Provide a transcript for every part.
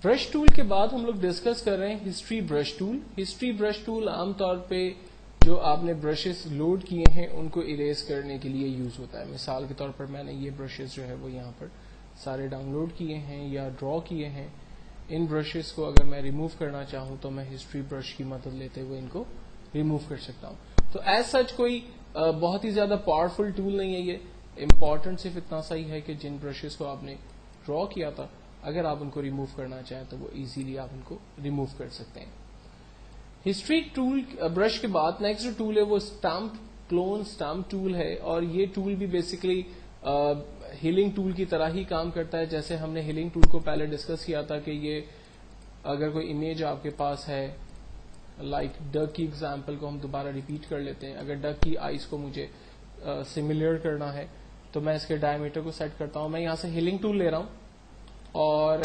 Brush tool के बाद हम लोग डिस्कस कर रहे हैं history brush tool. History brush tool आमतौर पे जो आपने ब्रशेस लोड किए हैं उनको इरेज करने के लिए यूज होता है। मिसाल के तौर पर मैंने ये ब्रशेस जो है वो यहाँ पर सारे डाउनलोड किए हैं या ड्रॉ किए हैं। इन ब्रशेस को अगर मैं रिमूव करना चाहूँ तो मैं हिस्ट्री ब्रश की मदद लेते हुए इनको रिमूव कर सकता हूँ। तो एज सच कोई बहुत ही ज्यादा पावरफुल टूल नहीं है ये। इम्पॉर्टेंट सिर्फ इतना सही है कि जिन ब्रशेस को आपने ड्रॉ किया था अगर आप उनको रिमूव करना चाहें तो वो इजीली आप उनको रिमूव कर सकते हैं। हिस्ट्री टूल ब्रश के बाद नेक्स्ट जो टूल है वो स्टैम्प क्लोन स्टैम्प टूल है, और ये टूल भी बेसिकली हीलिंग टूल की तरह ही काम करता है। जैसे हमने हीलिंग टूल को पहले डिस्कस किया था कि ये अगर कोई इमेज आपके पास है, लाइक डक की एग्जांपल को हम दोबारा रिपीट कर लेते हैं। अगर डक की आईज को मुझे सिमिलर करना है तो मैं इसके डायमीटर को सेट करता हूं। मैं यहां से हीलिंग टूल ले रहा हूं और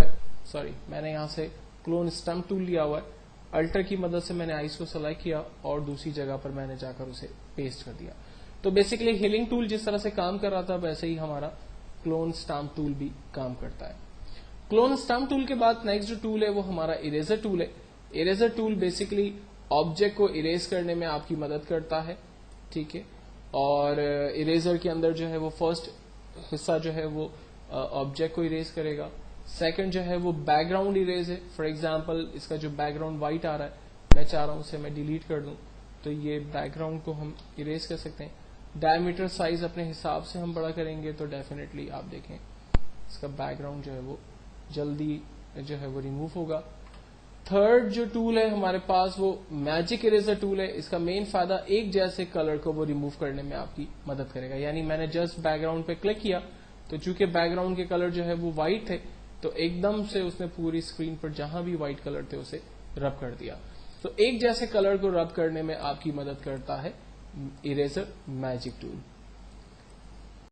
मैंने यहां से क्लोन स्टैम्प टूल लिया हुआ है। अल्टर की मदद से मैंने आइस को सेलेक्ट किया और दूसरी जगह पर मैंने जाकर उसे पेस्ट कर दिया। तो बेसिकली हीलिंग टूल जिस तरह से काम कर रहा था वैसे ही हमारा क्लोन स्टैम्प टूल भी काम करता है। क्लोन स्टैम्प टूल के बाद नेक्स्ट जो टूल है वो हमारा इरेजर टूल है। इरेजर टूल बेसिकली ऑब्जेक्ट को इरेज करने में आपकी मदद करता है, ठीक है। और इरेजर के अंदर जो है वो फर्स्ट हिस्सा जो है वो ऑब्जेक्ट को इरेज करेगा। सेकंड जो है वो बैकग्राउंड इरेज है। फॉर एग्जांपल इसका जो बैकग्राउंड व्हाइट आ रहा है, मैं चाह रहा हूं उसे मैं डिलीट कर दूं, तो ये बैकग्राउंड को हम इरेज कर सकते हैं। डायमीटर साइज अपने हिसाब से हम बड़ा करेंगे तो डेफिनेटली आप देखें इसका बैकग्राउंड जो है वो जल्दी जो है वो रिमूव होगा। थर्ड जो टूल है हमारे पास वो मैजिक इरेजर टूल है। इसका मेन फायदा एक जैसे कलर को वो रिमूव करने में आपकी मदद करेगा। यानी मैंने जस्ट बैकग्राउंड पे क्लिक किया तो चूंकि बैकग्राउंड के कलर जो है वो व्हाइट थे तो एकदम से उसने पूरी स्क्रीन पर जहां भी व्हाइट कलर थे उसे रब कर दिया। तो एक जैसे कलर को रब करने में आपकी मदद करता है इरेजर मैजिक टूल।